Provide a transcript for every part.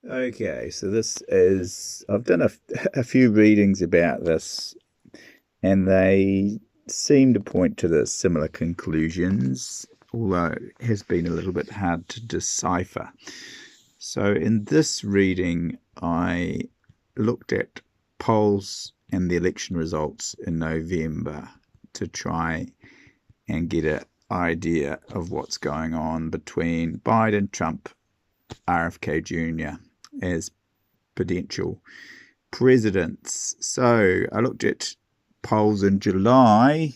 Okay, so I've done a few readings about this, and they seem to point to the similar conclusions, although it has been a little bit hard to decipher. So, in this reading, I looked at polls and the election results in November to try and get an idea of what's going on between Biden, Trump, RFK Jr. as potential presidents. So I looked at polls in July.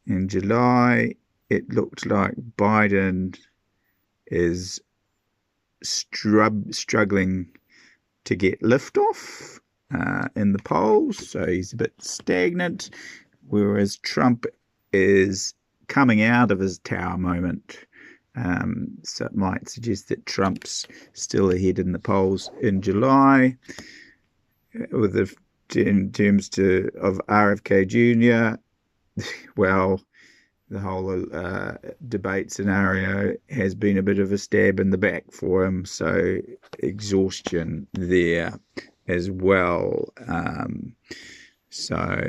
In July, it looked like Biden is struggling to get liftoff in the polls, so he's a bit stagnant, whereas Trump is coming out of his tower moment. So it might suggest that Trump's still ahead in the polls in July. In terms of RFK Jr., well, the whole debate scenario has been a bit of a stab in the back for him, so exhaustion there as well. So,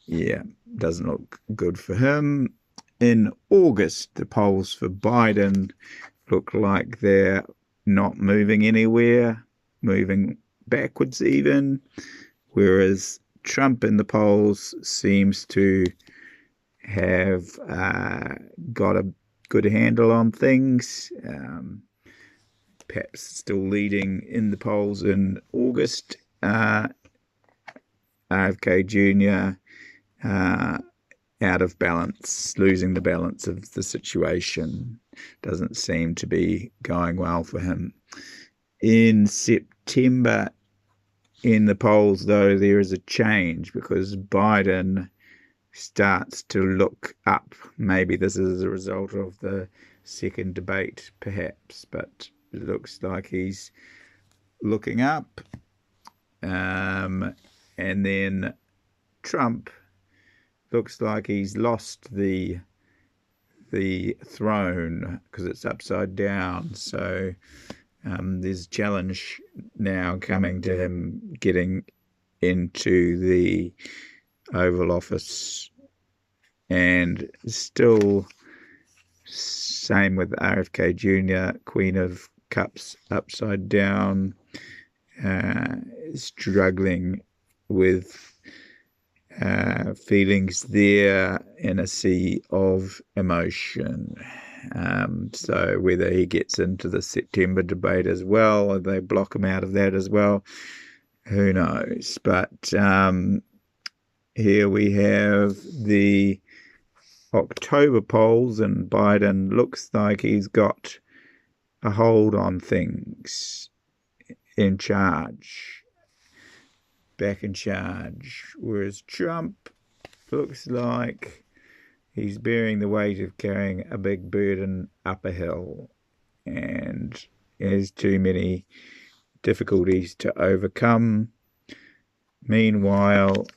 yeah, doesn't look good for him. In August, the polls for Biden look like they're not moving anywhere, moving backwards even, whereas Trump in the polls seems to have got a good handle on things, perhaps still leading in the polls in August. RFK Jr. Out of balance, losing the balance of the situation. Doesn't seem to be going well for him. In September, in the polls, though, there is a change because Biden starts to look up. Maybe this is a result of the second debate, perhaps, but it looks like he's looking up. And then Trump looks like he's lost the throne because it's upside down. So there's a challenge now coming to him getting into the Oval Office, and still same with RFK Jr., Queen of Cups upside down, struggling with feelings there in a sea of emotion. So whether he gets into the September debate as well, or they block him out of that as well, who knows? But here we have the October polls, and Biden looks like he's got a hold on things, in charge, back in charge, whereas Trump looks like he's bearing the weight of carrying a big burden up a hill and has too many difficulties to overcome. Meanwhile,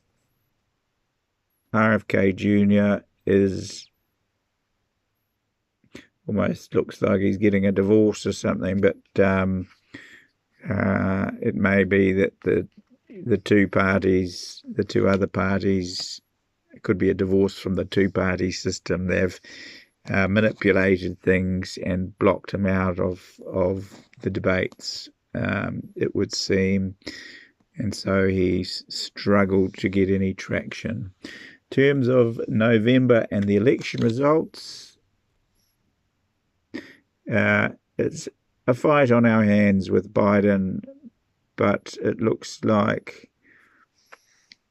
RFK Jr. is almost looks like he's getting a divorce or something, but it may be that the two other parties, it could be a divorce from the two-party system. They've manipulated things and blocked him out of the debates, it would seem, and so he's struggled to get any traction. In terms of November and the election results, it's a fight on our hands with Biden, but it looks like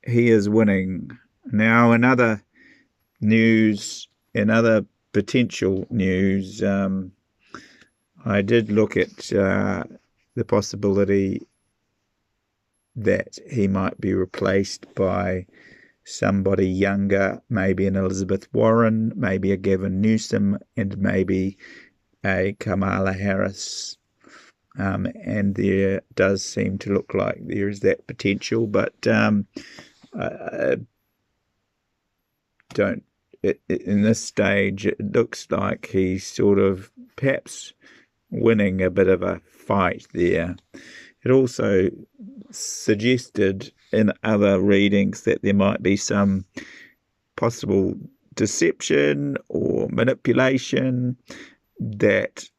he is winning. Now, in other potential news, I did look at the possibility that he might be replaced by somebody younger, maybe an Elizabeth Warren, maybe a Gavin Newsom, and maybe a Kamala Harris. And there does seem to look like there is that potential, but I don't. In this stage, it looks like he's sort of perhaps winning a bit of a fight there. it also suggested in other readings that there might be some possible deception or manipulation, that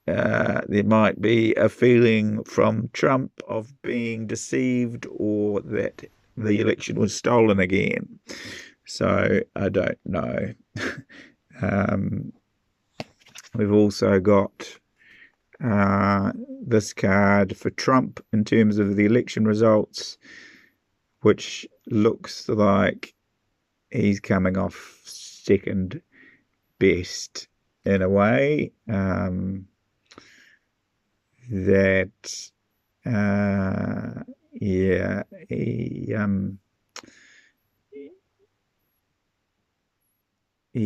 there might be a feeling from Trump of being deceived, or that the election was stolen again. So I don't know. We've also got this card for Trump in terms of the election results, which looks like he's coming off second best in a way. That yeah, he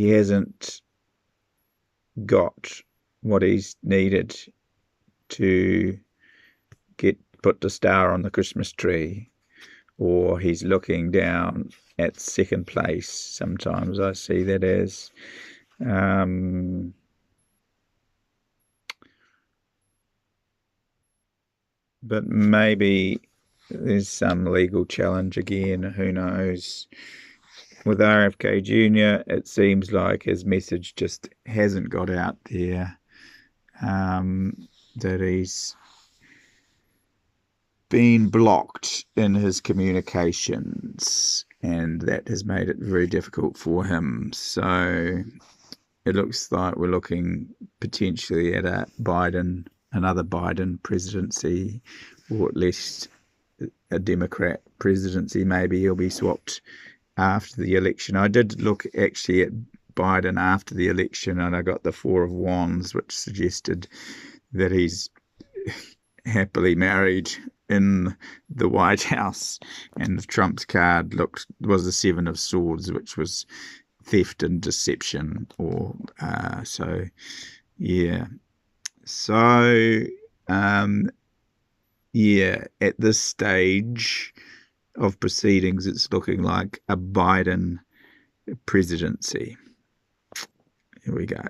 hasn't got what he's needed to put the star on the Christmas tree, or he's looking down at second place. Sometimes I see that as but maybe there's some legal challenge again, who knows. With RFK Jr., it seems like his message just hasn't got out there, that he's been blocked in his communications, and that has made it very difficult for him. So it looks like we're looking potentially at another Biden presidency, or at least a Democrat presidency. Maybe he'll be swapped after the election. I did look actually at Biden after the election, and I got the Four of Wands, which suggested that he's happily married in the White House, and Trump's card was the Seven of Swords, which was theft and deception, or so yeah. So yeah, at this stage of proceedings, it's looking like a Biden presidency. Here we go.